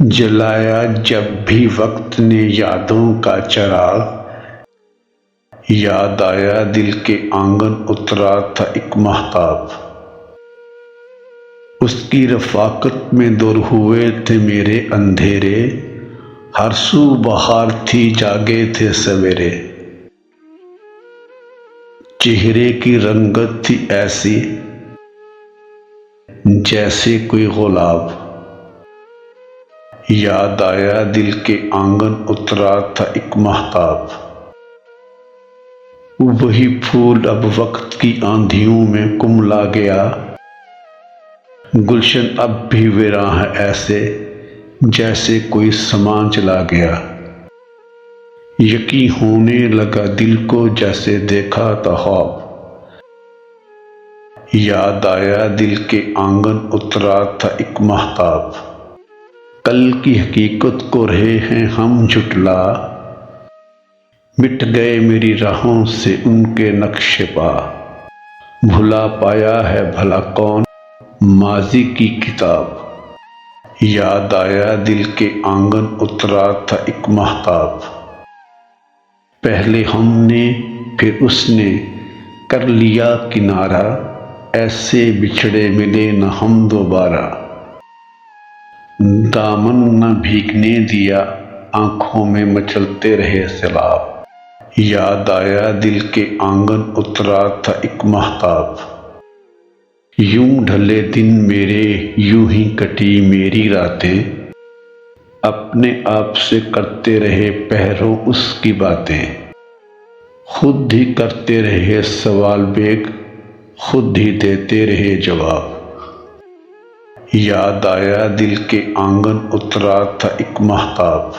जलाया जब भी वक्त ने यादों का चिराग, याद आया दिल के आंगन उतरा था एक महताब। उसकी रफ़ाकत में दूर हुए थे मेरे अंधेरे, हर सू बहार थी जागे थे सवेरे। चेहरे की रंगत थी ऐसी जैसे कोई गुलाब, याद आया दिल के आंगन उतरा था एक महताब। वही फूल अब वक्त की आंधियों में कुमला गया, गुलशन अब भी वीरां है ऐसे जैसे कोई सामान चला गया। यकीन होने लगा दिल को जैसे देखा था ख्वाब, याद आया दिल के आंगन उतरा था एक महताब। कल की हकीकत को रहे हैं हम झुटला, मिट गए मेरी राहों से उनके नक्शे पा। भुला पाया है भला कौन माजी की किताब, याद आया दिल के आंगन उतरा था एक महताब। पहले हमने फिर उसने कर लिया किनारा, ऐसे बिछड़े मिले न हम दोबारा। दामन न भीगने दिया आंखों में मचलते रहे सैलाब, याद आया दिल के आंगन उतरा था एक महताब। यूं ढले दिन मेरे यूं ही कटी मेरी रातें, अपने आप से करते रहे पहरों उसकी बातें। खुद ही करते रहे सवाल बेग, खुद ही देते रहे जवाब, याद आया दिल के आंगन उतरा था एक महताब।